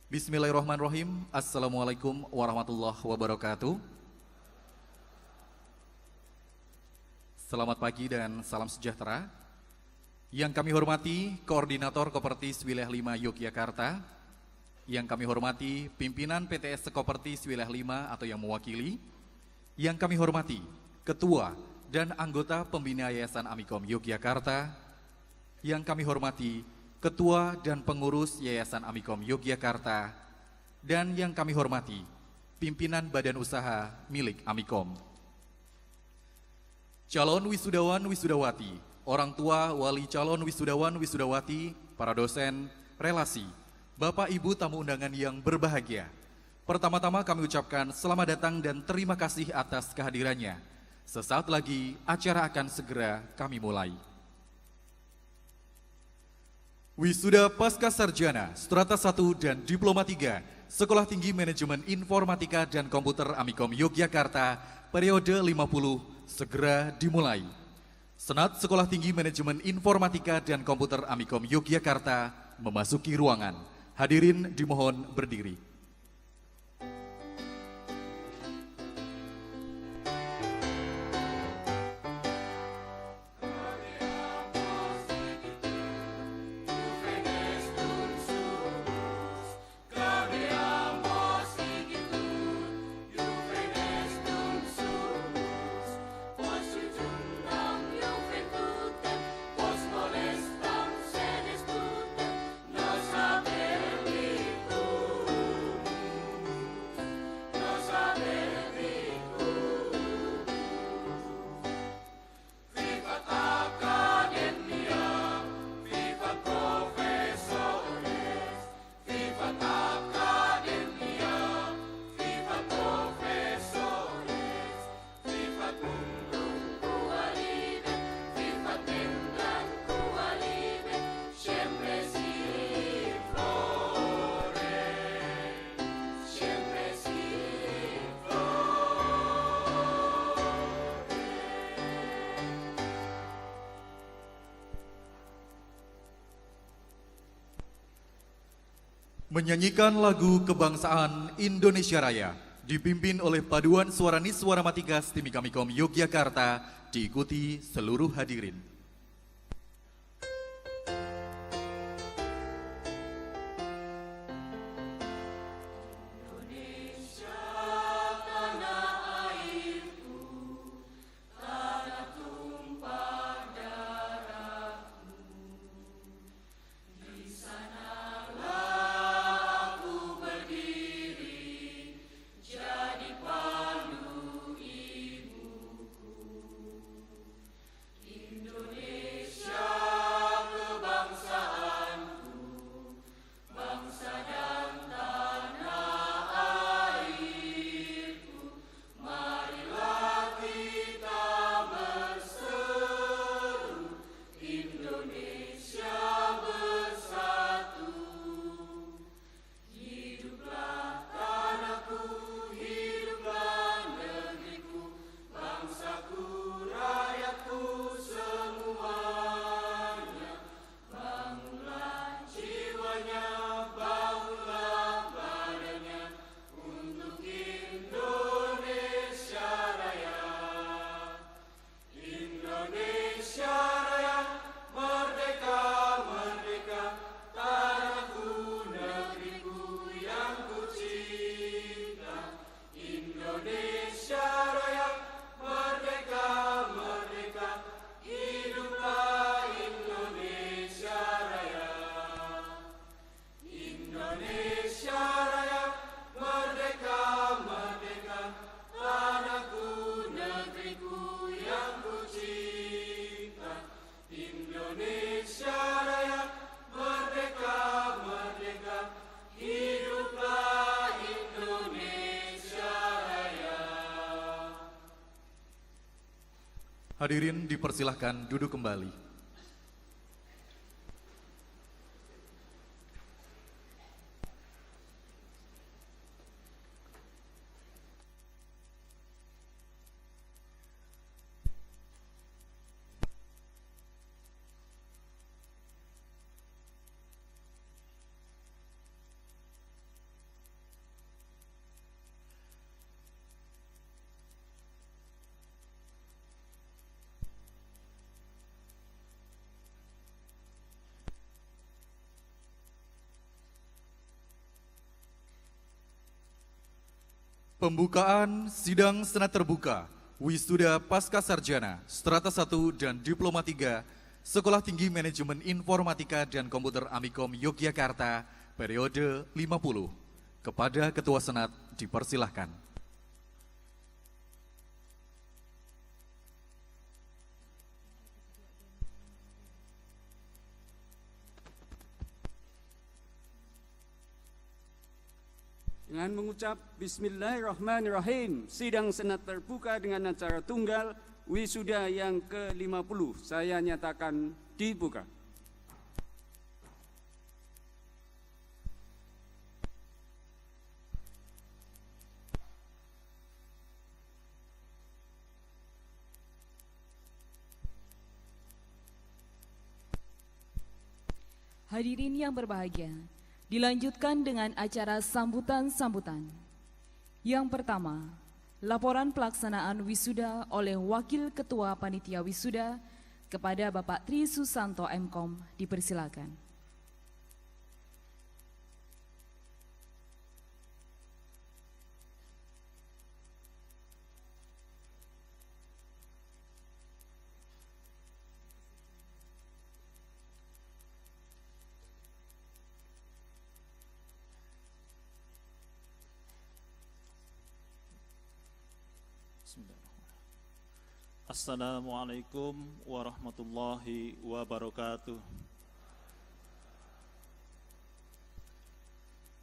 Bismillahirrahmanirrahim. Assalamualaikum warahmatullahi wabarakatuh. Selamat pagi dan salam sejahtera. Yang kami hormati Koordinator Kopertis Wilayah 5 Yogyakarta, yang kami hormati pimpinan PTS Kopertis Wilayah 5 atau yang mewakili, yang kami hormati Ketua dan anggota Pembina Yayasan Amikom Yogyakarta, yang kami hormati Ketua dan Pengurus Yayasan Amikom Yogyakarta, dan yang kami hormati pimpinan badan usaha milik Amikom. Calon wisudawan wisudawati, orang tua wali calon wisudawan wisudawati, para dosen, relasi, Bapak Ibu tamu undangan yang berbahagia. Pertama-tama kami ucapkan selamat datang dan terima kasih atas kehadirannya. Sesaat lagi acara akan segera kami mulai. Wisuda Pasca Sarjana, Strata 1 dan Diploma 3, Sekolah Tinggi Manajemen Informatika dan Komputer Amikom Yogyakarta, periode 50, segera dimulai. Senat Sekolah Tinggi Manajemen Informatika dan Komputer Amikom Yogyakarta memasuki ruangan. Hadirin dimohon berdiri. Menyanyikan lagu kebangsaan Indonesia Raya dipimpin oleh paduan suara Niswara Matigas Timika Amikom Yogyakarta, diikuti seluruh hadirin. Hadirin dipersilahkan duduk kembali. Pembukaan Sidang Senat Terbuka Wisuda Pasca Sarjana Strata 1 dan Diploma 3 Sekolah Tinggi Manajemen Informatika dan Komputer Amikom Yogyakarta periode 50. Kepada Ketua Senat dipersilahkan. Dengan mengucap Bismillahirrahmanirrahim, sidang senat terbuka dengan acara tunggal wisuda yang ke-50 saya nyatakan dibuka. Hadirin yang berbahagia, dilanjutkan dengan acara sambutan-sambutan. Yang pertama, laporan pelaksanaan wisuda oleh Wakil Ketua Panitia Wisuda kepada Bapak Tri Susanto Mkom dipersilakan. Assalamualaikum warahmatullahi wabarakatuh.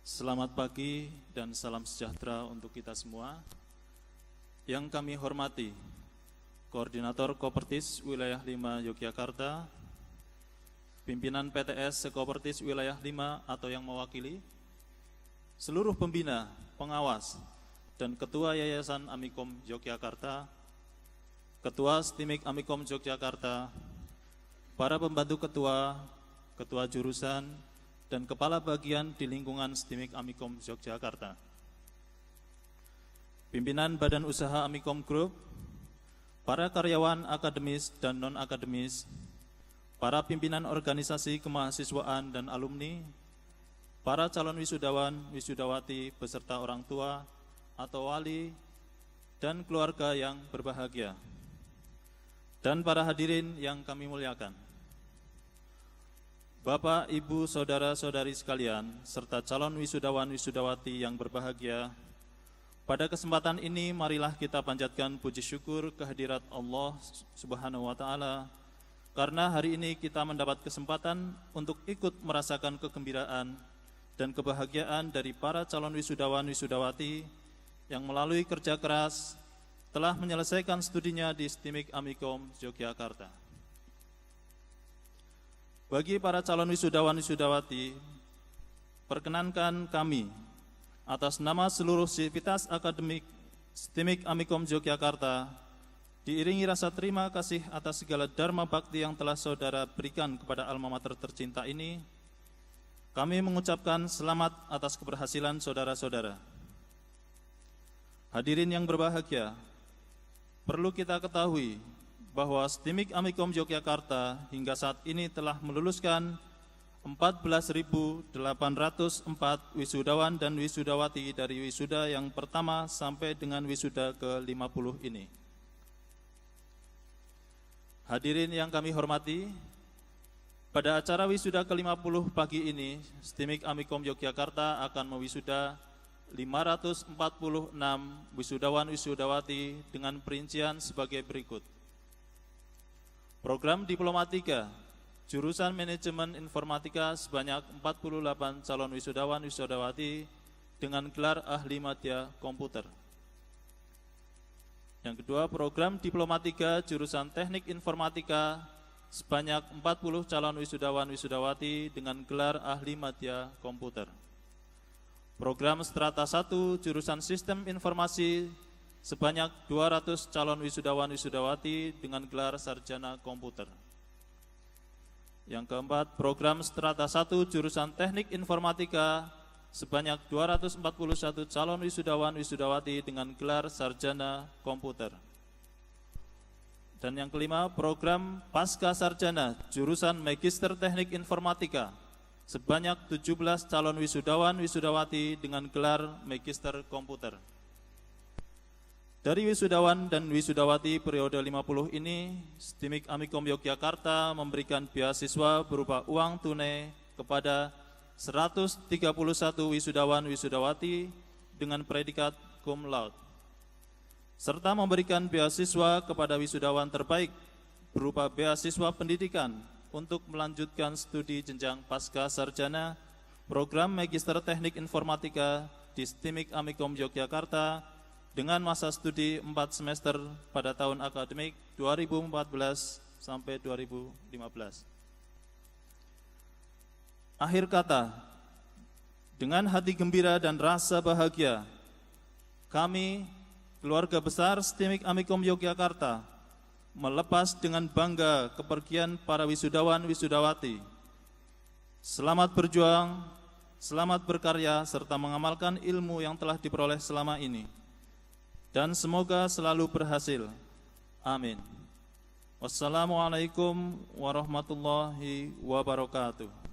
Selamat pagi dan salam sejahtera untuk kita semua. Yang kami hormati Koordinator Kopertis Wilayah 5 Yogyakarta, Pimpinan PTS Sekopertis Wilayah 5 atau yang mewakili, seluruh pembina, pengawas, dan Ketua Yayasan Amikom Yogyakarta, Ketua STIMIK Amikom Yogyakarta, para pembantu ketua, ketua jurusan, dan kepala bagian di lingkungan STIMIK Amikom Yogyakarta, pimpinan Badan Usaha Amikom Group, para karyawan akademis dan non-akademis, para pimpinan organisasi kemahasiswaan dan alumni, para calon wisudawan, wisudawati, beserta orang tua atau wali, dan keluarga yang berbahagia, dan para hadirin yang kami muliakan, Bapak, Ibu, Saudara-saudari sekalian, serta calon wisudawan wisudawati yang berbahagia, pada kesempatan ini marilah kita panjatkan puji syukur kehadirat Allah Subhanahu wa Ta'ala, karena hari ini kita mendapat kesempatan untuk ikut merasakan kegembiraan dan kebahagiaan dari para calon wisudawan wisudawati yang melalui kerja keras telah menyelesaikan studinya di STIMIK Amikom Yogyakarta. Bagi para calon wisudawan wisudawati, perkenankan kami atas nama seluruh sivitas akademik STIMIK Amikom Yogyakarta diiringi rasa terima kasih atas segala dharma bakti yang telah saudara berikan kepada alma mater tercinta ini. Kami mengucapkan selamat atas keberhasilan saudara-saudara. Hadirin yang berbahagia, perlu kita ketahui bahwa STIMIK Amikom Yogyakarta hingga saat ini telah meluluskan 14.804 wisudawan dan wisudawati dari wisuda yang pertama sampai dengan wisuda ke-50 ini. Hadirin yang kami hormati, pada acara wisuda ke-50 pagi ini, STIMIK Amikom Yogyakarta akan mewisuda 546 wisudawan wisudawati dengan perincian sebagai berikut. Program Diploma 3, jurusan Manajemen Informatika sebanyak 48 calon wisudawan wisudawati dengan gelar ahli madya komputer. Yang kedua, program Diploma 3, jurusan Teknik Informatika sebanyak 40 calon wisudawan wisudawati dengan gelar ahli madya komputer. Program Strata 1, jurusan Sistem Informasi sebanyak 200 calon wisudawan wisudawati dengan gelar sarjana komputer. Yang keempat, program Strata 1, jurusan Teknik Informatika sebanyak 241 calon wisudawan wisudawati dengan gelar sarjana komputer. Dan yang kelima, program Pasca Sarjana, jurusan Magister Teknik Informatika sebanyak 17 calon wisudawan wisudawati dengan gelar Magister Komputer. Dari wisudawan dan wisudawati periode 50 ini, STIMIK Amikom Yogyakarta memberikan beasiswa berupa uang tunai kepada 131 wisudawan wisudawati dengan predikat cum laude, serta memberikan beasiswa kepada wisudawan terbaik berupa beasiswa pendidikan untuk melanjutkan studi jenjang pasca sarjana program Magister Teknik Informatika di STIMIK Amikom Yogyakarta dengan masa studi 4 semester pada tahun akademik 2014 sampai 2015. Akhir kata, dengan hati gembira dan rasa bahagia, kami, keluarga besar STIMIK Amikom Yogyakarta, melepas dengan bangga kepergian para wisudawan wisudawati. Selamat berjuang, selamat berkarya, serta mengamalkan ilmu yang telah diperoleh selama ini. Dan semoga selalu berhasil. Amin. Wassalamualaikum warahmatullahi wabarakatuh.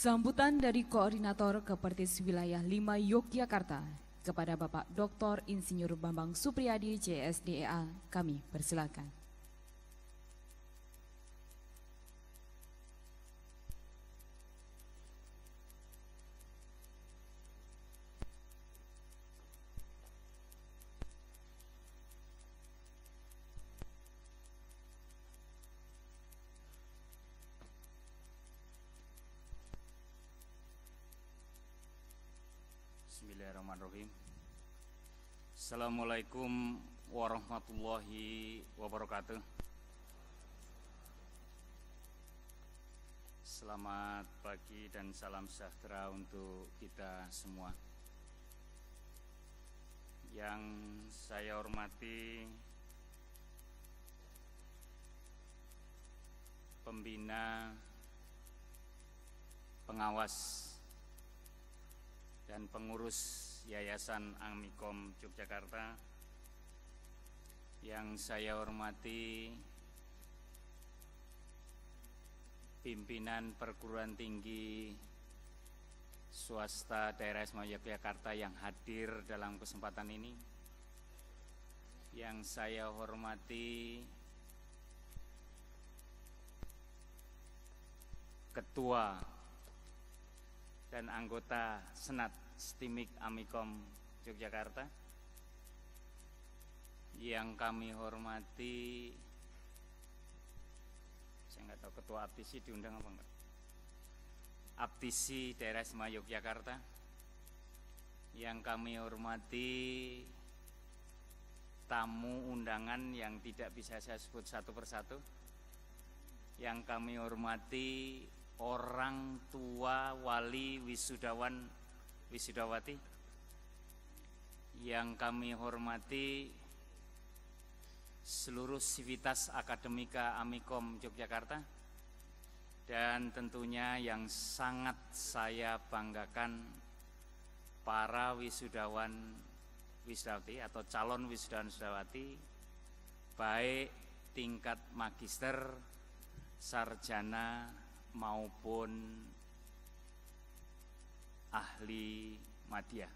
Sambutan dari Koordinator Kopertis Wilayah 5 Yogyakarta kepada Bapak Dr. Insinyur Bambang Supriyadi, CSDEA, kami persilakan. Bismillahirrahmanirrahim. Assalamualaikum warahmatullahi wabarakatuh. Selamat pagi dan salam sejahtera untuk kita semua. Yang saya hormati pembina, pengawas, dan pengurus Yayasan Amikom Yogyakarta, yang saya hormati pimpinan perguruan tinggi swasta daerah Istimewa Yogyakarta yang hadir dalam kesempatan ini, yang saya hormati Ketua dan anggota Senat STIMIK Amikom Yogyakarta, yang kami hormati, saya nggak tahu Ketua Aptisi diundang apa enggak, Aptisi Daerah Istimewa Yogyakarta, yang kami hormati tamu undangan yang tidak bisa saya sebut satu persatu, yang kami hormati orang tua wali wisudawan wisudawati, yang kami hormati seluruh sivitas akademika Amikom Yogyakarta, dan tentunya yang sangat saya banggakan para wisudawan wisudawati atau calon wisudawan wisudawati, baik tingkat magister, sarjana maupun ahli madya.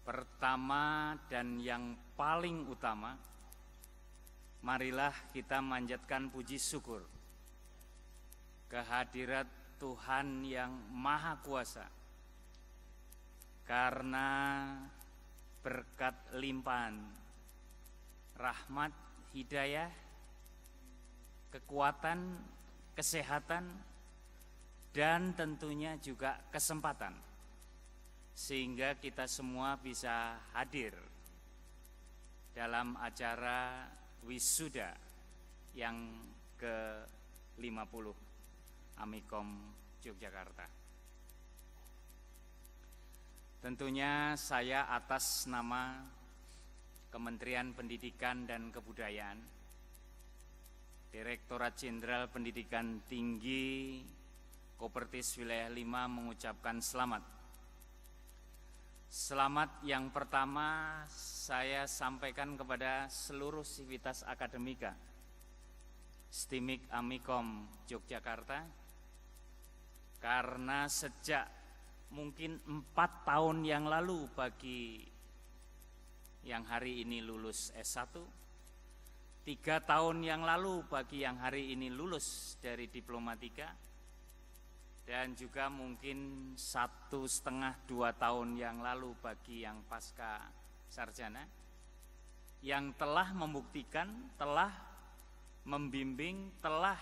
Pertama dan yang paling utama, marilah kita manjatkan puji syukur kehadirat Tuhan yang Maha Kuasa, karena berkat limpahan rahmat, hidayah, kekuatan, kesehatan, dan tentunya juga kesempatan, sehingga kita semua bisa hadir dalam acara wisuda yang ke-50 Amikom Yogyakarta. Tentunya saya atas nama Kementerian Pendidikan dan Kebudayaan Direktorat Jenderal Pendidikan Tinggi Kopertis Wilayah 5 mengucapkan selamat. Selamat yang pertama saya sampaikan kepada seluruh sivitas akademika STIMIK Amikom Yogyakarta, karena sejak mungkin 4 tahun yang lalu bagi yang hari ini lulus S1, 3 tahun yang lalu bagi yang hari ini lulus dari Diplomatika, dan juga mungkin 1,5–2 tahun yang lalu bagi yang pasca sarjana, yang telah membuktikan, telah membimbing, telah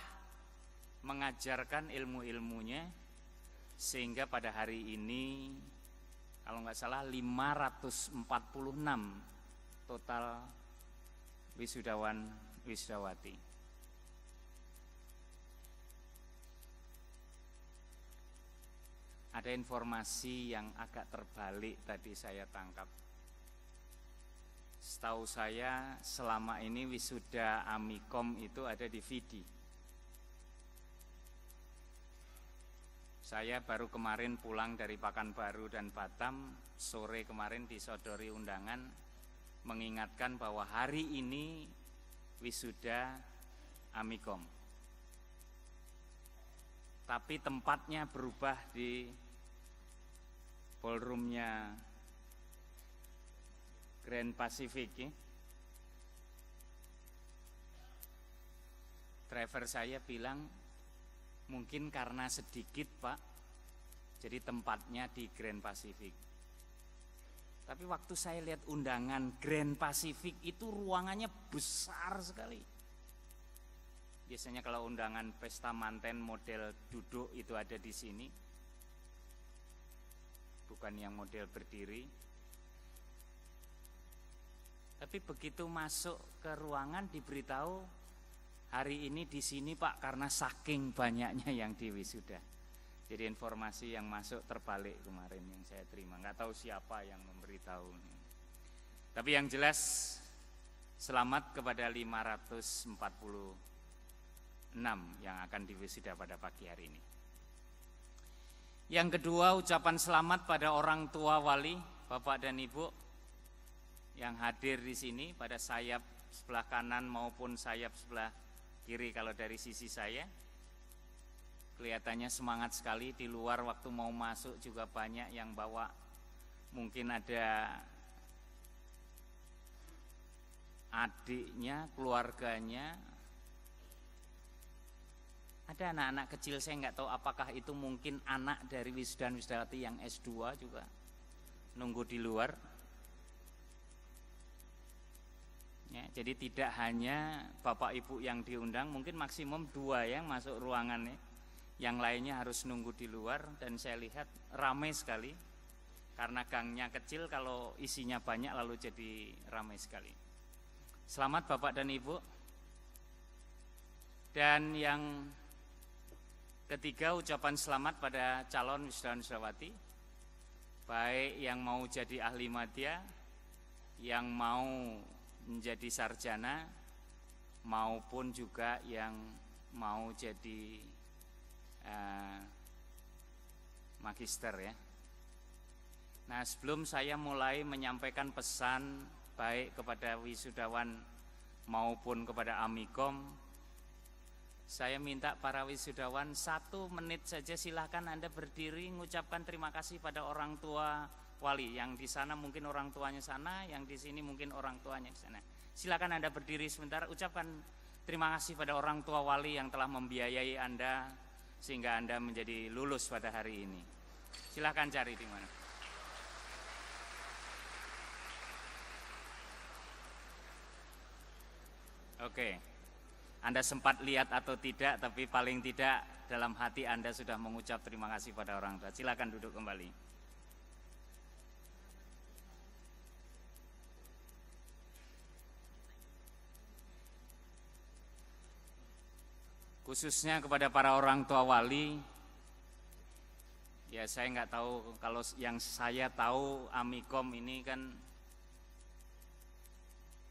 mengajarkan ilmu-ilmunya, sehingga pada hari ini kalau nggak salah 546 total wisudawan wisudawati. Ada informasi yang agak terbalik tadi saya tangkap. Setahu saya selama ini wisuda Amikom itu ada di Vidi. Saya baru kemarin pulang dari Pekanbaru dan Batam, sore kemarin disodori undangan mengingatkan bahwa hari ini wisuda Amikom. Tapi tempatnya berubah di ballroomnya Grand Pacific ya. Driver saya bilang mungkin karena sedikit Pak, jadi tempatnya di Grand Pacific. Tapi waktu saya lihat undangan Grand Pacific itu ruangannya besar sekali. Biasanya kalau undangan pesta manten model duduk itu ada di sini, bukan yang model berdiri. Tapi begitu masuk ke ruangan diberitahu hari ini di sini Pak, karena saking banyaknya yang diwisuda. Jadi informasi yang masuk terbalik kemarin yang saya terima. Nggak tahu siapa yang memberitahu. Tapi yang jelas selamat kepada 546 yang akan diwisuda pada pagi hari ini. Yang kedua, ucapan selamat pada orang tua wali, Bapak dan Ibu yang hadir di sini pada sayap sebelah kanan maupun sayap sebelah kiri kalau dari sisi saya. Kelihatannya semangat sekali. Di luar waktu mau masuk juga banyak yang bawa, mungkin ada adiknya, keluarganya, ada anak-anak kecil. Saya nggak tahu apakah itu mungkin anak dari wisudawan wisudawati yang S2 juga nunggu di luar ya. Jadi tidak hanya bapak ibu yang diundang, mungkin maksimum 2 yang masuk ruangannya, yang lainnya harus nunggu di luar. Dan saya lihat ramai sekali karena gangnya kecil, kalau isinya banyak lalu jadi ramai sekali. Selamat Bapak dan Ibu. Dan yang ketiga, ucapan selamat pada calon wisudawan wisudawati, baik yang mau jadi ahli madya, yang mau menjadi sarjana, maupun juga yang mau jadi magister ya. Nah, sebelum saya mulai menyampaikan pesan baik kepada wisudawan maupun kepada Amikom, saya minta para wisudawan 1 menit saja, silahkan Anda berdiri mengucapkan terima kasih pada orang tua wali. Yang di sana mungkin orang tuanya sana, yang di sini mungkin orang tuanya di sana. Silakan Anda berdiri sebentar, ucapkan terima kasih pada orang tua wali yang telah membiayai Anda sehingga Anda menjadi lulus pada hari ini. Silakan cari di mana. Oke. Anda sempat lihat atau tidak, tapi paling tidak dalam hati Anda sudah mengucap terima kasih pada orang tua. Silakan duduk kembali. Khususnya kepada para orang tua wali, ya saya nggak tahu, kalau yang saya tahu Amikom ini kan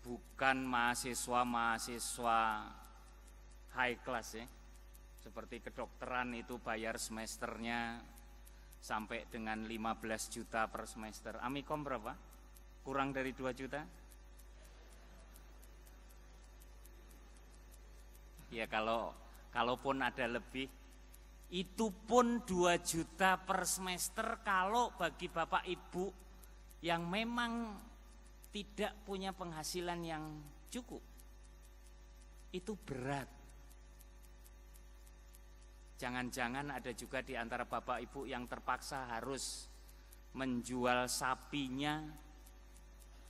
bukan mahasiswa-mahasiswa high class ya. Seperti kedokteran itu bayar semesternya sampai dengan 15 juta per semester. Amikom berapa? Kurang dari 2 juta? Ya kalaupun ada lebih, itu pun 2 juta per semester kalau bagi Bapak Ibu yang memang tidak punya penghasilan yang cukup. Itu berat. Jangan-jangan ada juga di antara Bapak Ibu yang terpaksa harus menjual sapinya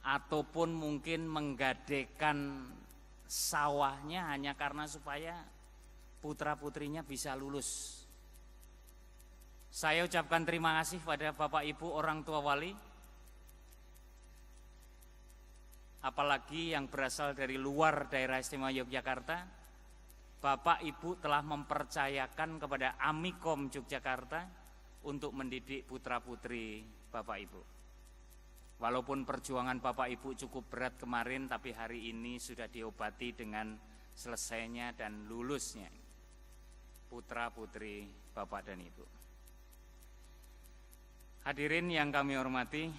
ataupun mungkin menggadekan sawahnya hanya karena supaya putra-putrinya bisa lulus. Saya ucapkan terima kasih pada Bapak Ibu orang tua wali, apalagi yang berasal dari luar daerah istimewa Yogyakarta. Bapak Ibu telah mempercayakan kepada Amikom Yogyakarta untuk mendidik putra-putri Bapak Ibu. Walaupun perjuangan Bapak Ibu cukup berat kemarin, tapi hari ini sudah diobati dengan selesainya dan lulusnya putra-putri Bapak dan Ibu. Hadirin yang kami hormati,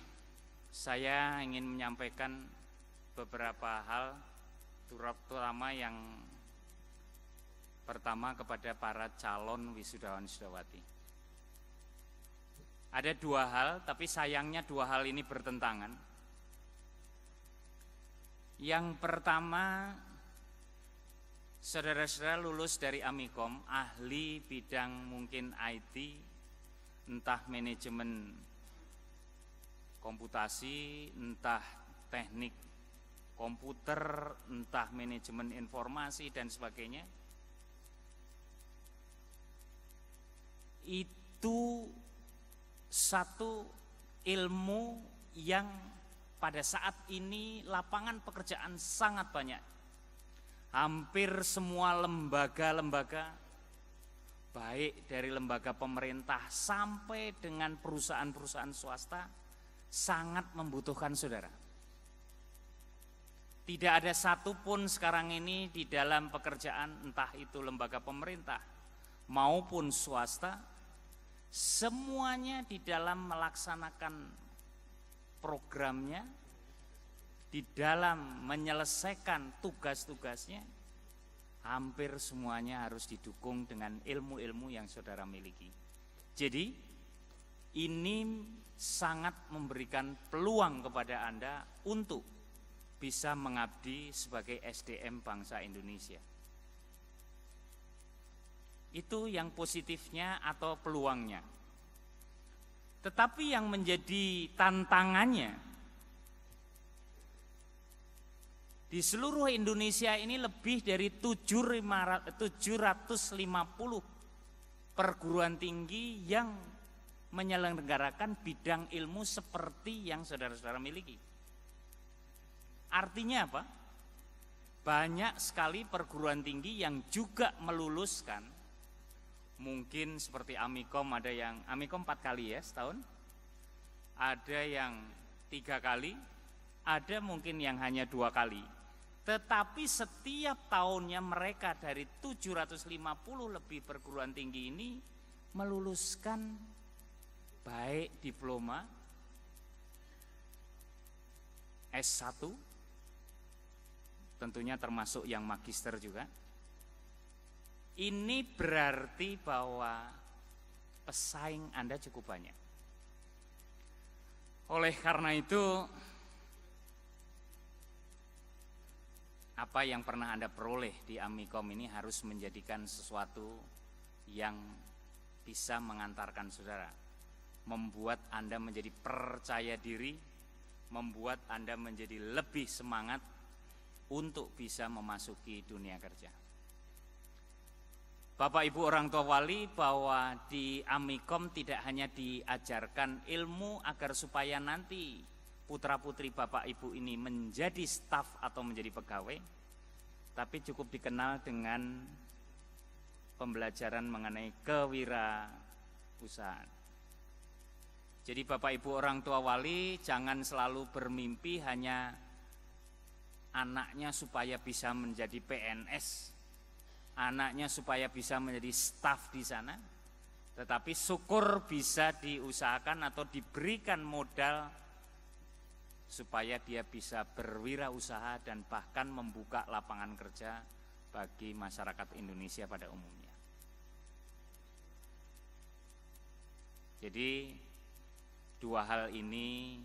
saya ingin menyampaikan beberapa hal, terutama yang pertama kepada para calon wisudawan-wisudawati. Ada 2 hal, tapi sayangnya 2 hal ini bertentangan. Yang pertama, saudara-saudara lulus dari Amikom, ahli bidang mungkin IT, entah manajemen komputasi, entah teknik komputer, entah manajemen informasi dan sebagainya. Itu satu ilmu yang pada saat ini lapangan pekerjaan sangat banyak. Hampir semua lembaga-lembaga, baik dari lembaga pemerintah sampai dengan perusahaan-perusahaan swasta, sangat membutuhkan saudara. Tidak ada satupun sekarang ini di dalam pekerjaan, entah itu lembaga pemerintah maupun swasta, semuanya di dalam melaksanakan programnya, di dalam menyelesaikan tugas-tugasnya, hampir semuanya harus didukung dengan ilmu-ilmu yang saudara miliki. Jadi ini sangat memberikan peluang kepada Anda untuk bisa mengabdi sebagai SDM bangsa Indonesia. Itu yang positifnya atau peluangnya. Tetapi yang menjadi tantangannya, di seluruh Indonesia ini lebih dari 750 perguruan tinggi yang menyelenggarakan bidang ilmu seperti yang saudara-saudara miliki. Artinya apa? Banyak sekali perguruan tinggi yang juga meluluskan. Mungkin seperti Amikom, ada yang Amikom 4 kali ya setahun, ada yang 3 kali, ada mungkin yang hanya 2 kali. Tetapi setiap tahunnya mereka dari 750 lebih perguruan tinggi ini meluluskan baik diploma, S1, tentunya termasuk yang magister juga. Ini berarti bahwa pesaing Anda cukup banyak. Oleh karena itu, apa yang pernah Anda peroleh di Amikom ini harus menjadikan sesuatu yang bisa mengantarkan saudara, membuat Anda menjadi percaya diri, membuat Anda menjadi lebih semangat untuk bisa memasuki dunia kerja. Bapak Ibu orang tua wali, bahwa di Amikom tidak hanya diajarkan ilmu agar supaya nanti putra-putri Bapak Ibu ini menjadi staf atau menjadi pegawai, tapi cukup dikenal dengan pembelajaran mengenai kewirausahaan. Jadi Bapak Ibu orang tua wali, jangan selalu bermimpi hanya anaknya supaya bisa menjadi PNS anaknya supaya bisa menjadi staf di sana, tetapi syukur bisa diusahakan atau diberikan modal supaya dia bisa berwirausaha dan bahkan membuka lapangan kerja bagi masyarakat Indonesia pada umumnya. Jadi dua hal ini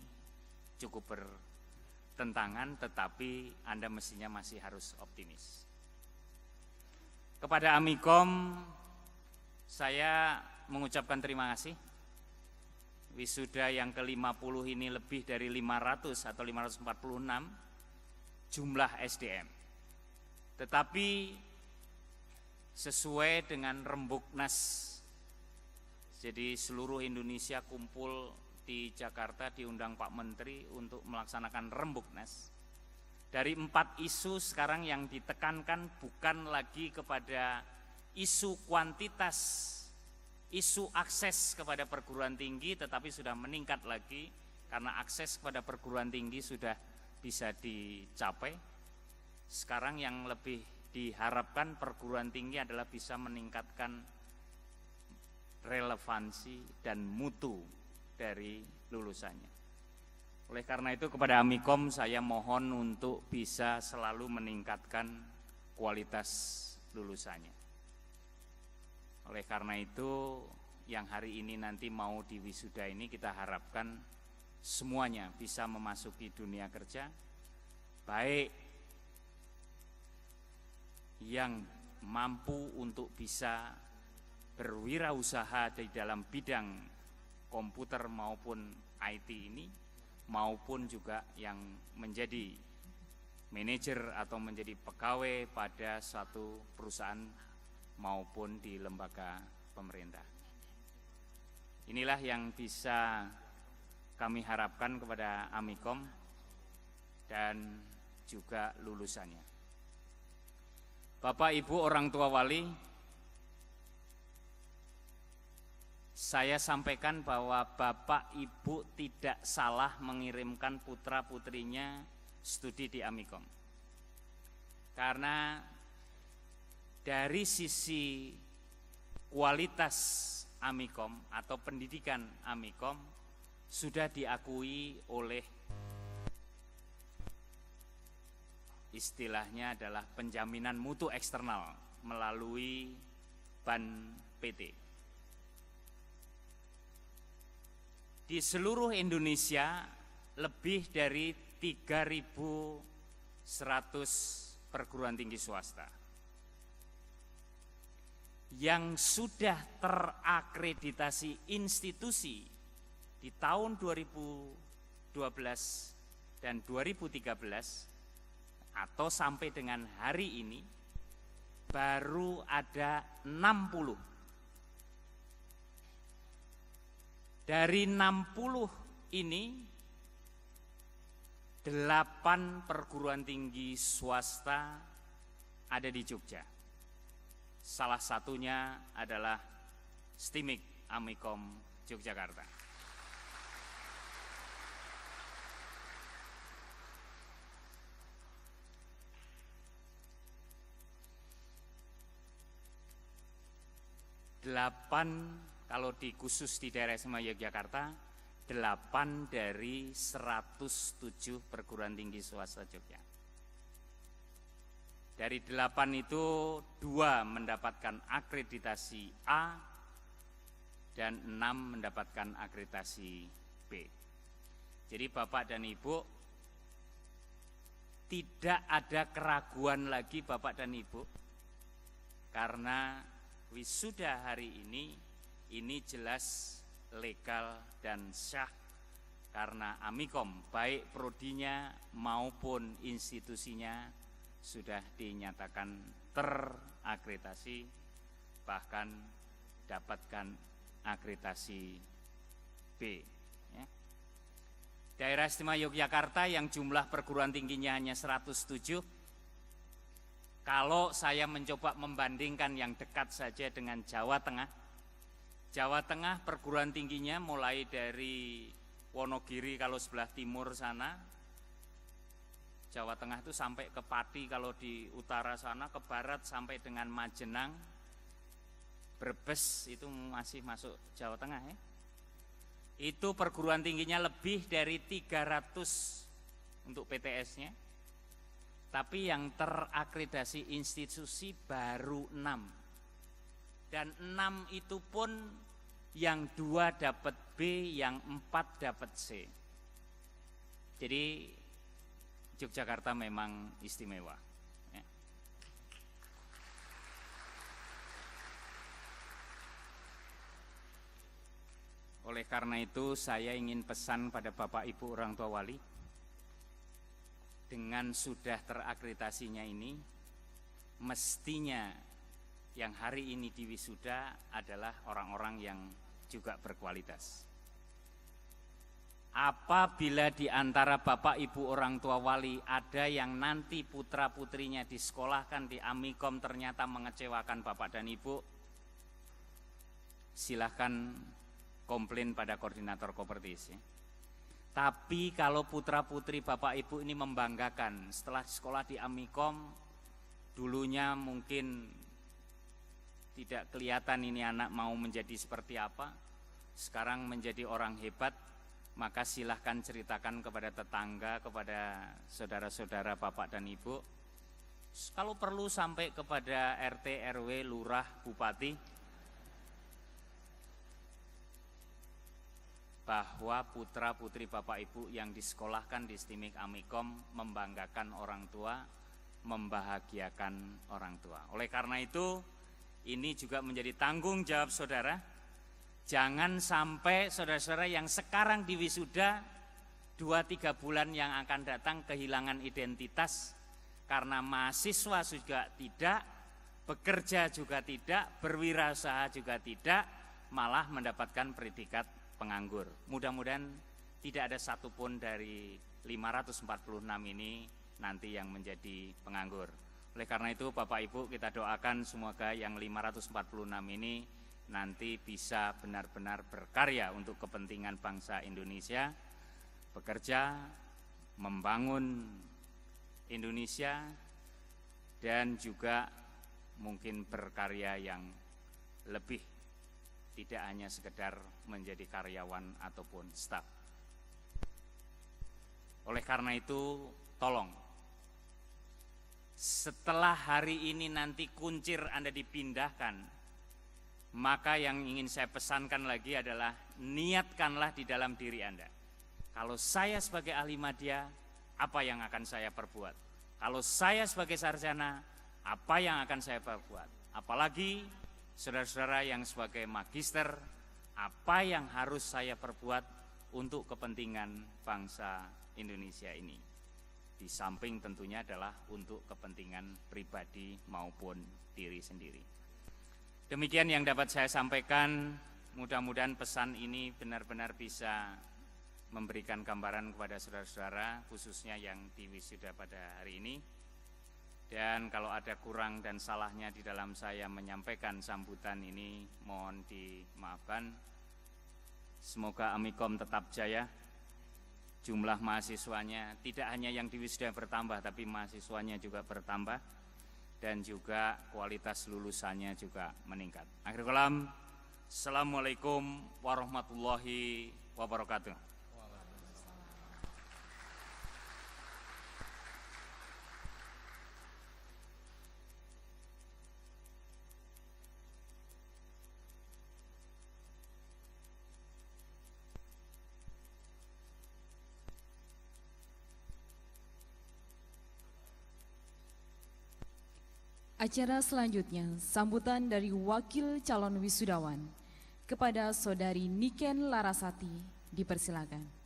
cukup bertentangan, tetapi Anda mestinya masih harus optimis. Kepada Amikom, saya mengucapkan terima kasih. Wisuda yang ke-50 ini lebih dari 500 atau 546 jumlah SDM. Tetapi sesuai dengan Rembuknas, jadi seluruh Indonesia kumpul di Jakarta, diundang Pak Menteri untuk melaksanakan Rembuknas. Dari 4 isu sekarang yang ditekankan bukan lagi kepada isu kuantitas, isu akses kepada perguruan tinggi, tetapi sudah meningkat lagi karena akses kepada perguruan tinggi sudah bisa dicapai. Sekarang yang lebih diharapkan perguruan tinggi adalah bisa meningkatkan relevansi dan mutu dari lulusannya. Oleh karena itu kepada Amikom saya mohon untuk bisa selalu meningkatkan kualitas lulusannya. Oleh karena itu yang hari ini nanti mau diwisuda ini kita harapkan semuanya bisa memasuki dunia kerja, baik yang mampu untuk bisa berwirausaha di dalam bidang komputer maupun IT ini, maupun juga yang menjadi manajer atau menjadi pegawai pada suatu perusahaan maupun di lembaga pemerintah. Inilah yang bisa kami harapkan kepada Amikom dan juga lulusannya. Bapak Ibu orang tua wali, saya sampaikan bahwa Bapak Ibu tidak salah mengirimkan putra putrinya studi di Amikom. Karena dari sisi kualitas Amikom atau pendidikan Amikom sudah diakui oleh istilahnya adalah penjaminan mutu eksternal melalui BAN PT. Di seluruh Indonesia lebih dari 3.100 perguruan tinggi swasta yang sudah terakreditasi institusi di tahun 2012 dan 2013 atau sampai dengan hari ini baru ada 60. Dari 60 ini 8 perguruan tinggi swasta ada di Jogja. Salah satunya adalah STIMIK Amikom Yogyakarta. Kalau khusus di daerah istimewa Yogyakarta, 8 dari 107 perguruan tinggi swasta Jogja. Dari 8 itu 2 mendapatkan akreditasi A dan 6 mendapatkan akreditasi B. Jadi Bapak dan Ibu, tidak ada keraguan lagi Bapak dan Ibu, karena wisuda hari ini jelas legal dan sah, karena Amikom baik prodinya maupun institusinya sudah dinyatakan terakreditasi, bahkan dapatkan akreditasi B. Ya. Daerah istimewa Yogyakarta yang jumlah perguruan tingginya hanya 107, kalau saya mencoba membandingkan yang dekat saja dengan Jawa Tengah, Jawa Tengah perguruan tingginya mulai dari Wonogiri kalau sebelah timur sana Jawa Tengah itu sampai ke Pati, kalau di utara sana, ke barat sampai dengan Majenang, Brebes itu masih masuk Jawa Tengah ya. Itu perguruan tingginya lebih dari 300 untuk PTS-nya. Tapi yang terakreditasi institusi baru 6. Dan 6 itu pun yang 2 dapat B, yang 4 dapat C. Jadi Yogyakarta memang istimewa. Ya. Oleh karena itu saya ingin pesan pada Bapak Ibu orang tua wali, dengan sudah terakreditasinya ini, mestinya yang hari ini di wisuda adalah orang-orang yang juga berkualitas. Apabila di antara Bapak Ibu orang tua wali ada yang nanti putra-putrinya disekolahkan di Amikom ternyata mengecewakan Bapak dan Ibu, silahkan komplain pada koordinator Kopertis ya. Tapi kalau putra-putri Bapak Ibu ini membanggakan, setelah sekolah di Amikom, dulunya mungkin tidak kelihatan ini anak mau menjadi seperti apa, sekarang menjadi orang hebat, maka silahkan ceritakan kepada tetangga, kepada saudara-saudara Bapak dan Ibu. Kalau perlu sampai kepada RT, RW, Lurah, Bupati, bahwa putra-putri Bapak Ibu yang disekolahkan di STIMIK Amikom membanggakan orang tua, membahagiakan orang tua. Oleh karena itu, ini juga menjadi tanggung jawab saudara. Jangan sampai saudara-saudara yang sekarang di wisuda 2-3 bulan yang akan datang kehilangan identitas karena mahasiswa juga tidak, bekerja juga tidak, berwirausaha juga tidak, malah mendapatkan predikat penganggur. Mudah-mudahan tidak ada satupun dari 546 ini nanti yang menjadi penganggur. Oleh karena itu Bapak Ibu, kita doakan semoga yang 546 ini nanti bisa benar-benar berkarya untuk kepentingan bangsa Indonesia, bekerja, membangun Indonesia, dan juga mungkin berkarya yang lebih, tidak hanya sekedar menjadi karyawan ataupun staf. Oleh karena itu, tolong, setelah hari ini nanti kuncir Anda dipindahkan, maka yang ingin saya pesankan lagi adalah niatkanlah di dalam diri Anda. Kalau saya sebagai ahli media, apa yang akan saya perbuat? Kalau saya sebagai sarjana, apa yang akan saya perbuat? Apalagi saudara-saudara yang sebagai magister, apa yang harus saya perbuat untuk kepentingan bangsa Indonesia ini? Di samping tentunya adalah untuk kepentingan pribadi maupun diri sendiri. Demikian yang dapat saya sampaikan, mudah-mudahan pesan ini benar-benar bisa memberikan gambaran kepada saudara-saudara, khususnya yang di wisuda pada hari ini. Dan kalau ada kurang dan salahnya di dalam saya menyampaikan sambutan ini, mohon dimaafkan. Semoga Amikom tetap jaya, jumlah mahasiswanya tidak hanya yang di wisuda bertambah, tapi mahasiswanya juga bertambah, dan juga kualitas lulusannya juga meningkat. Akhir kalam, Assalamualaikum warahmatullahi wabarakatuh. Acara selanjutnya, sambutan dari wakil calon wisudawan kepada Saudari Niken Larasati, dipersilakan.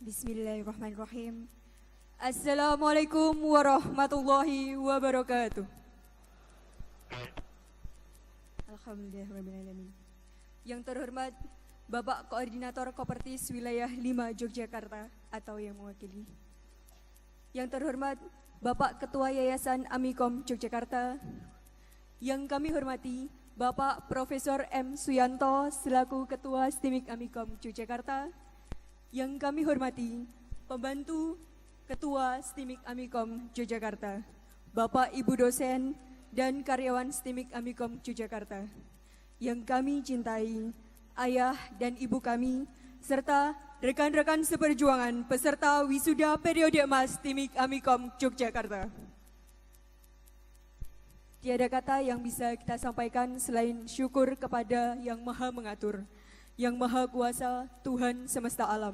Bismillahirrahmanirrahim. Assalamualaikum warahmatullahi wabarakatuh. Alhamdulillahirrahmanirrahim. Yang terhormat Bapak Koordinator Kopertis Wilayah 5 Yogyakarta atau yang mewakili. Yang terhormat Bapak Ketua Yayasan Amikom Yogyakarta. Yang kami hormati Bapak Profesor M. Suyanto selaku Ketua STIMIK Amikom Yogyakarta. Yang kami hormati Pembantu Ketua STIMIK Amikom Yogyakarta, Bapak Ibu dosen dan karyawan STIMIK Amikom Yogyakarta. Yang kami cintai, ayah dan ibu kami, serta rekan-rekan seperjuangan peserta wisuda periode emas STIMIK Amikom Yogyakarta. Tiada kata yang bisa kita sampaikan selain syukur kepada Yang Maha Mengatur, Yang Maha Kuasa, Tuhan semesta alam.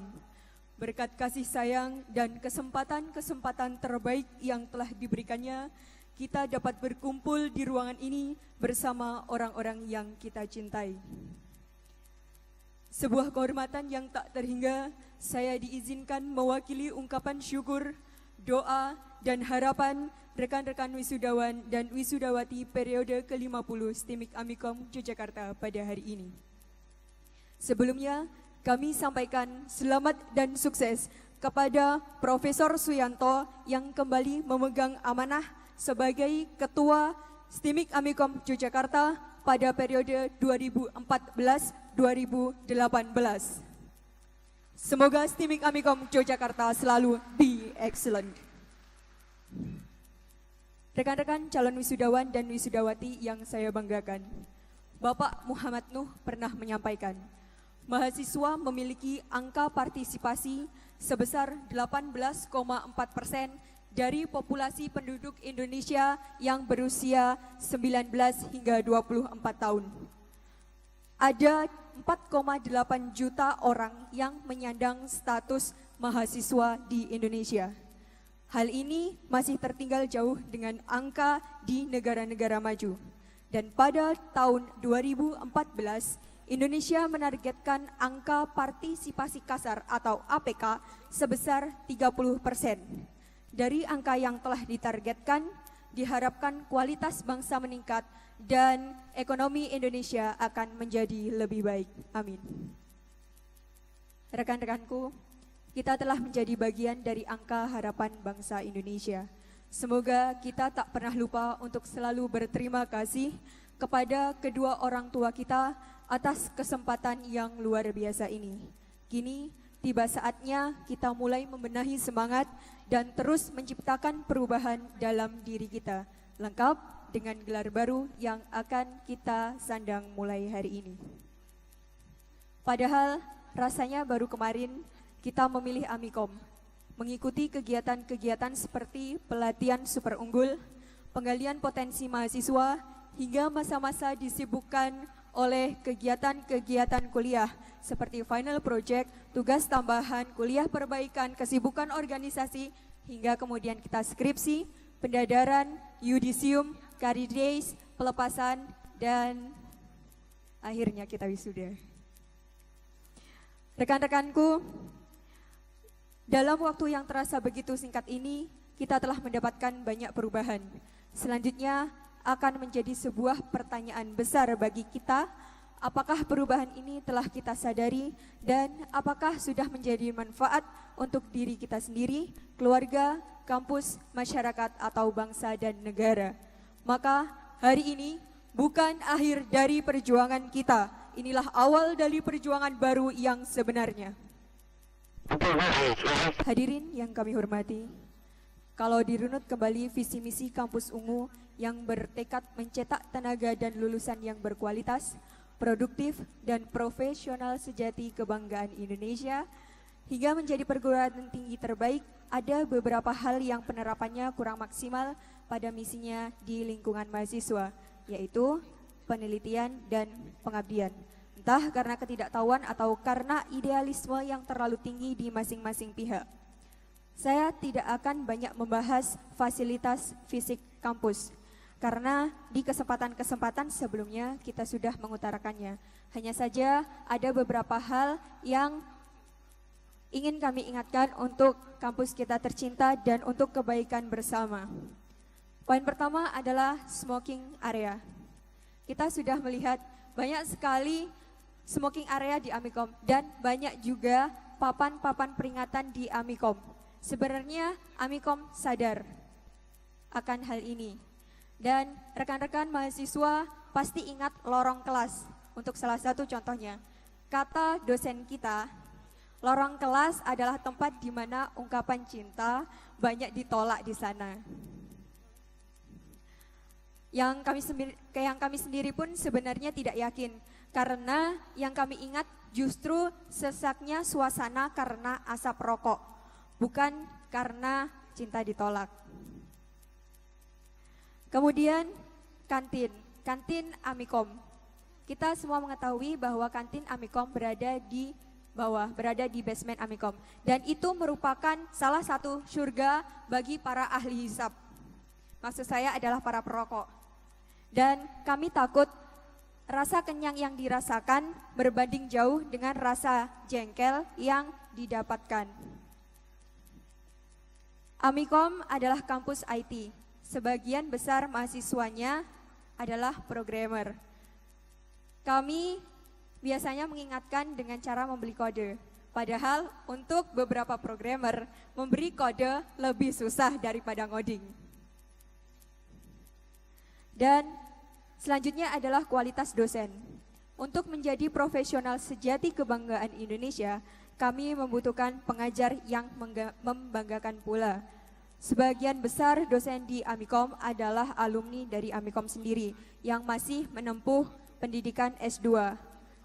Berkat kasih sayang dan kesempatan-kesempatan terbaik yang telah diberikannya, kita dapat berkumpul di ruangan ini bersama orang-orang yang kita cintai. Sebuah kehormatan yang tak terhingga, saya diizinkan mewakili ungkapan syukur, doa, dan harapan rekan-rekan wisudawan dan wisudawati periode ke-50 STIMIK Amikom Yogyakarta pada hari ini. Sebelumnya, kami sampaikan selamat dan sukses kepada Profesor Suyanto yang kembali memegang amanah sebagai Ketua STIMIK Amikom Yogyakarta pada periode 2014-2018. Semoga STIMIK Amikom Yogyakarta selalu be excellent. Rekan-rekan calon wisudawan dan wisudawati yang saya banggakan, Bapak Muhammad Nuh pernah menyampaikan, mahasiswa memiliki angka partisipasi sebesar 18,4% dari populasi penduduk Indonesia yang berusia 19 hingga 24 tahun. Ada 4,8 juta orang yang menyandang status mahasiswa di Indonesia. Hal ini masih tertinggal jauh dengan angka di negara-negara maju. Dan pada tahun 2014, Indonesia menargetkan angka partisipasi kasar atau APK sebesar 30%. Dari angka yang telah ditargetkan, diharapkan kualitas bangsa meningkat dan ekonomi Indonesia akan menjadi lebih baik. Amin. Rekan-rekanku, kita telah menjadi bagian dari angka harapan bangsa Indonesia. Semoga kita tak pernah lupa untuk selalu berterima kasih kepada kedua orang tua kita atas kesempatan yang luar biasa ini. Kini tiba saatnya kita mulai membenahi semangat dan terus menciptakan perubahan dalam diri kita, lengkap dengan gelar baru yang akan kita sandang mulai hari ini. Padahal rasanya baru kemarin kita memilih Amikom, mengikuti kegiatan-kegiatan seperti pelatihan super unggul, penggalian potensi mahasiswa, hingga masa-masa disibukkan oleh kegiatan-kegiatan kuliah seperti final project, tugas tambahan, kuliah perbaikan, kesibukan organisasi, hingga kemudian kita skripsi, pendadaran, yudisium, career days, pelepasan, dan akhirnya kita wisuda. Rekan-rekanku, dalam waktu yang terasa begitu singkat ini, kita telah mendapatkan banyak perubahan. Selanjutnya akan menjadi sebuah pertanyaan besar bagi kita, apakah perubahan ini telah kita sadari dan apakah sudah menjadi manfaat untuk diri kita sendiri, keluarga, kampus, masyarakat, atau bangsa dan negara. Maka hari ini bukan akhir dari perjuangan kita, inilah awal dari perjuangan baru yang sebenarnya. Hadirin yang kami hormati, kalau dirunut kembali visi misi Kampus Ungu yang bertekad mencetak tenaga dan lulusan yang berkualitas, produktif, dan profesional sejati kebanggaan Indonesia, hingga menjadi perguruan tinggi terbaik, ada beberapa hal yang penerapannya kurang maksimal pada misinya di lingkungan mahasiswa, yaitu penelitian dan pengabdian. Entah karena ketidaktahuan atau karena idealisme yang terlalu tinggi di masing-masing pihak. Saya tidak akan banyak membahas fasilitas fisik kampus, karena di kesempatan-kesempatan sebelumnya kita sudah mengutarakannya. Hanya saja ada beberapa hal yang ingin kami ingatkan untuk kampus kita tercinta dan untuk kebaikan bersama. Poin pertama adalah smoking area. Kita sudah melihat banyak sekali smoking area di Amikom dan banyak juga papan-papan peringatan di Amikom. Sebenarnya Amikom sadar akan hal ini. Dan rekan-rekan mahasiswa pasti ingat lorong kelas. Untuk salah satu contohnya, kata dosen kita, lorong kelas adalah tempat di mana ungkapan cinta banyak ditolak di sana. Yang kami sendiri pun sebenarnya tidak yakin, karena yang kami ingat justru sesaknya suasana karena asap rokok, bukan karena cinta ditolak. Kemudian kantin Amikom. Kita semua mengetahui bahwa kantin Amikom berada di bawah, berada di basement Amikom. Dan itu merupakan salah satu surga bagi para ahli hisab. Maksud saya adalah para perokok. Dan kami takut rasa kenyang yang dirasakan berbanding jauh dengan rasa jengkel yang didapatkan. Amikom adalah kampus IT. Sebagian besar mahasiswanya adalah programmer. Kami biasanya mengingatkan dengan cara membeli kode. Padahal untuk beberapa programmer, memberi kode lebih susah daripada ngoding. Dan selanjutnya adalah kualitas dosen. Untuk menjadi profesional sejati kebanggaan Indonesia, kami membutuhkan pengajar yang membanggakan pula. Sebagian besar dosen di Amikom adalah alumni dari Amikom sendiri yang masih menempuh pendidikan S2.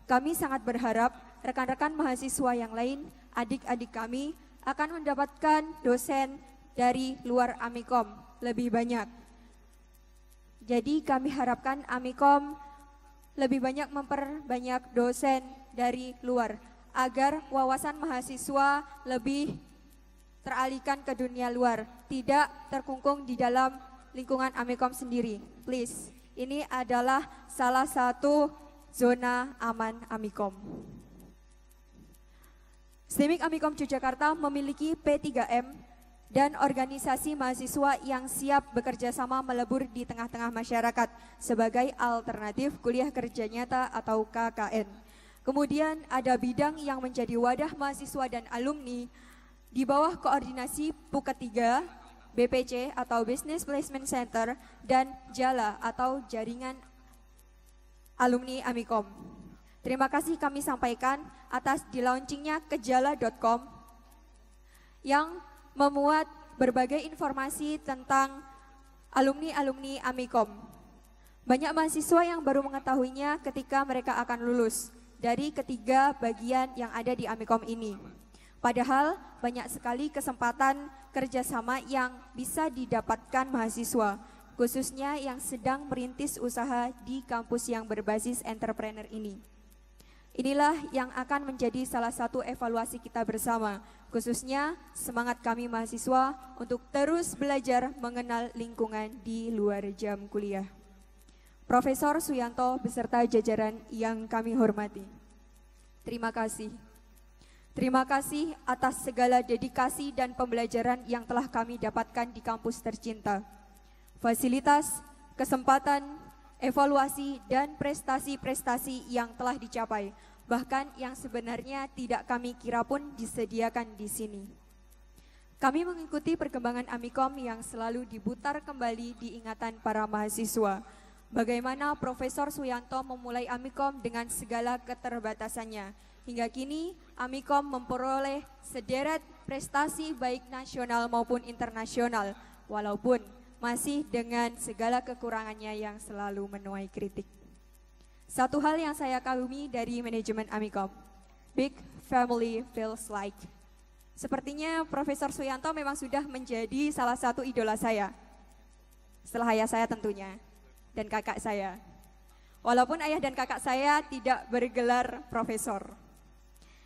Kami sangat berharap rekan-rekan mahasiswa yang lain, adik-adik kami akan mendapatkan dosen dari luar Amikom lebih banyak. Jadi kami harapkan Amikom lebih banyak memperbanyak dosen dari luar agar wawasan mahasiswa lebih teralihkan ke dunia luar, tidak terkungkung di dalam lingkungan Amikom sendiri. Please, ini adalah salah satu zona aman Amikom. STIMIK Amikom Yogyakarta memiliki P3M dan organisasi mahasiswa yang siap bekerja sama melebur di tengah-tengah masyarakat sebagai alternatif kuliah kerja nyata atau KKN. Kemudian ada bidang yang menjadi wadah mahasiswa dan alumni di bawah koordinasi PUKA 3, BPC atau Business Placement Center, dan JALA atau Jaringan Alumni Amikom. Terima kasih kami sampaikan atas di-launchingnya kejala.com yang memuat berbagai informasi tentang alumni-alumni Amikom. Banyak mahasiswa yang baru mengetahuinya ketika mereka akan lulus dari ketiga bagian yang ada di Amikom ini. Padahal banyak sekali kesempatan kerjasama yang bisa didapatkan mahasiswa, khususnya yang sedang merintis usaha di kampus yang berbasis entrepreneur ini. Inilah yang akan menjadi salah satu evaluasi kita bersama, khususnya semangat kami mahasiswa untuk terus belajar mengenal lingkungan di luar jam kuliah. Profesor Suyanto beserta jajaran yang kami hormati, terima kasih. Terima kasih atas segala dedikasi dan pembelajaran yang telah kami dapatkan di kampus tercinta. Fasilitas, kesempatan, evaluasi, dan prestasi-prestasi yang telah dicapai, bahkan yang sebenarnya tidak kami kira pun disediakan di sini. Kami mengikuti perkembangan Amikom yang selalu diputar kembali di ingatan para mahasiswa. Bagaimana Profesor Suyanto memulai Amikom dengan segala keterbatasannya. Hingga kini Amikom memperoleh sederet prestasi baik nasional maupun internasional, walaupun masih dengan segala kekurangannya yang selalu menuai kritik. Satu hal yang saya kagumi dari manajemen Amikom, big family feels like. Sepertinya Profesor Suyanto memang sudah menjadi salah satu idola saya, setelah ayah saya tentunya, dan kakak saya. Walaupun ayah dan kakak saya tidak bergelar profesor.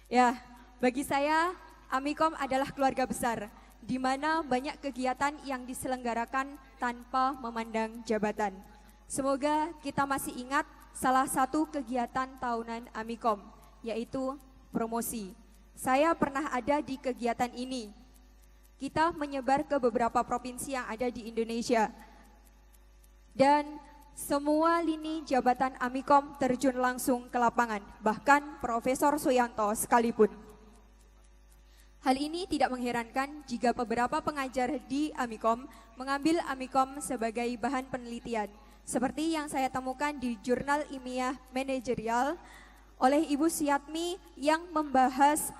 Ya, bagi saya Amikom adalah keluarga besar, di mana banyak kegiatan yang diselenggarakan tanpa memandang jabatan. Semoga kita masih ingat salah satu kegiatan tahunan Amikom, yaitu promosi. Saya pernah ada di kegiatan ini. Kita menyebar ke beberapa provinsi yang ada di Indonesia. Dan semua lini jabatan Amikom terjun langsung ke lapangan, bahkan Profesor Suyanto sekalipun. Hal ini tidak mengherankan jika beberapa pengajar di Amikom mengambil Amikom sebagai bahan penelitian, seperti yang saya temukan di Jurnal Ilmiah Manajerial oleh Ibu Siatmi yang membahas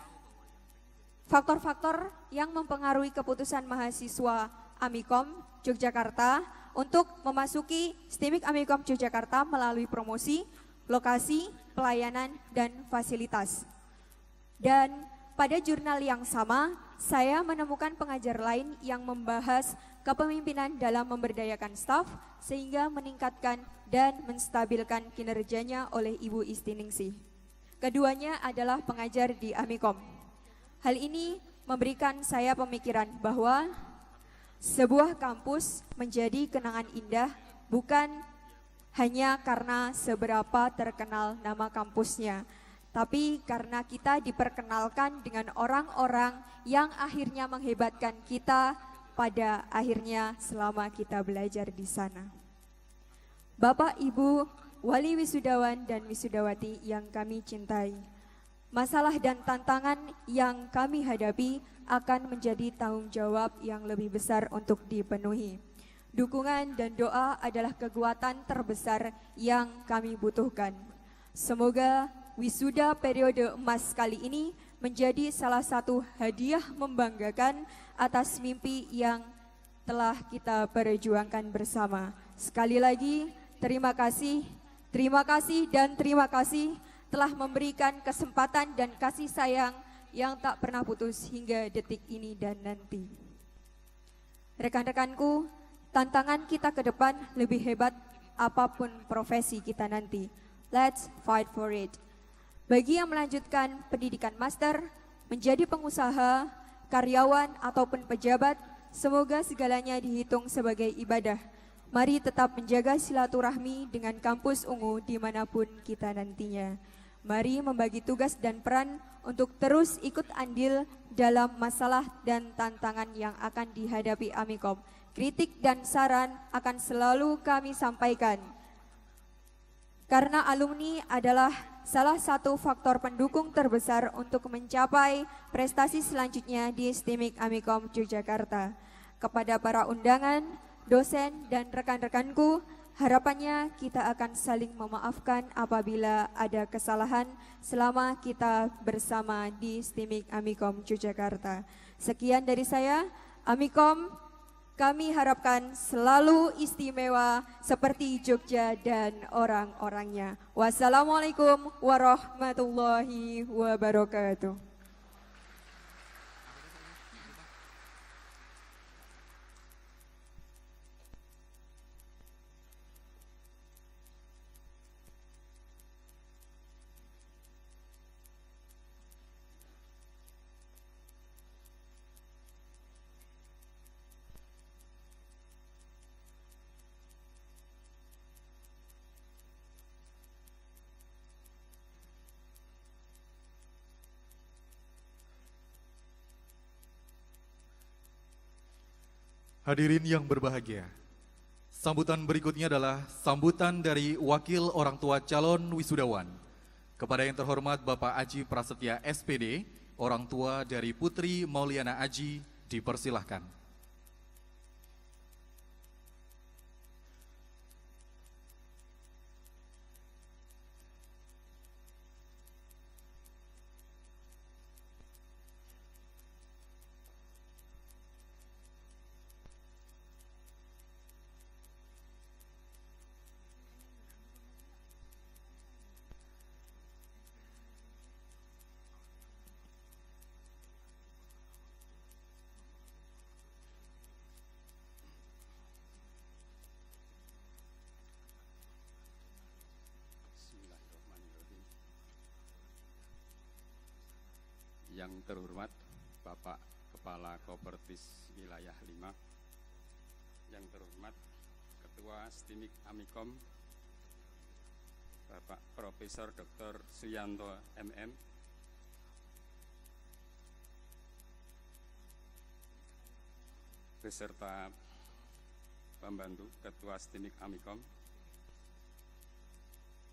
faktor-faktor yang mempengaruhi keputusan mahasiswa Amikom Yogyakarta untuk memasuki STIMIK Amikom Yogyakarta melalui promosi, lokasi, pelayanan, dan fasilitas. Dan pada jurnal yang sama, saya menemukan pengajar lain yang membahas kepemimpinan dalam memberdayakan staf sehingga meningkatkan dan menstabilkan kinerjanya oleh Ibu Istiningsih. Keduanya adalah pengajar di Amikom. Hal ini memberikan saya pemikiran bahwa sebuah kampus menjadi kenangan indah bukan hanya karena seberapa terkenal nama kampusnya, tapi karena kita diperkenalkan dengan orang-orang yang akhirnya menghebatkan kita pada akhirnya selama kita belajar di sana. Bapak, Ibu, wali wisudawan dan wisudawati yang kami cintai, masalah dan tantangan yang kami hadapi akan menjadi tanggung jawab yang lebih besar untuk dipenuhi. Dukungan dan doa adalah kekuatan terbesar yang kami butuhkan. Semoga wisuda periode emas kali ini menjadi salah satu hadiah membanggakan atas mimpi yang telah kita perjuangkan bersama. Sekali lagi, terima kasih dan terima kasih telah memberikan kesempatan dan kasih sayang yang tak pernah putus hingga detik ini dan nanti. Rekan-rekanku, tantangan kita ke depan lebih hebat apapun profesi kita nanti. Let's fight for it. Bagi yang melanjutkan pendidikan master, menjadi pengusaha, karyawan ataupun pejabat, semoga segalanya dihitung sebagai ibadah. Mari tetap menjaga silaturahmi dengan kampus ungu dimanapun kita nantinya. Mari membagi tugas dan peran untuk terus ikut andil dalam masalah dan tantangan yang akan dihadapi Amikom. Kritik dan saran akan selalu kami sampaikan. Karena alumni adalah salah satu faktor pendukung terbesar untuk mencapai prestasi selanjutnya di STIMIK Amikom Yogyakarta. Kepada para undangan, dosen, dan rekan-rekanku, harapannya kita akan saling memaafkan apabila ada kesalahan selama kita bersama di STIMIK Amikom Yogyakarta. Sekian dari saya, Amikom, kami harapkan selalu istimewa seperti Jogja dan orang-orangnya. Wassalamualaikum warahmatullahi wabarakatuh. Hadirin yang berbahagia, sambutan berikutnya adalah sambutan dari wakil orang tua calon wisudawan. Kepada yang terhormat Bapak Aji Prasetya SPD, orang tua dari Putri Mauliana Aji, dipersilahkan. Yang terhormat Bapak Kepala Kopertis Wilayah 5, yang terhormat Ketua STIMIK Amikom Bapak Profesor Dr. Suyanto MM, beserta pembantu Ketua STIMIK Amikom,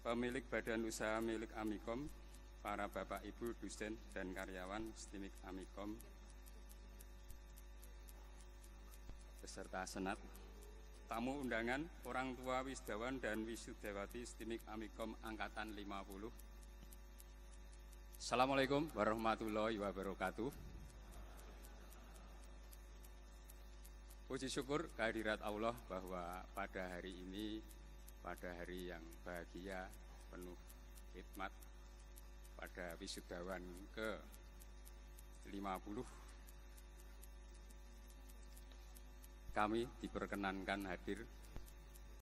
pemilik badan usaha milik Amikom, para Bapak Ibu dosen dan karyawan STIMIK Amikom, beserta Senat, tamu undangan, orang tua wisudawan dan wisudawati STIMIK Amikom Angkatan 50. Assalamualaikum warahmatullahi wabarakatuh. Puji syukur kehadirat Allah bahwa pada hari ini, pada hari yang bahagia, penuh hikmat, pada wisudawan ke-50, kami diperkenankan hadir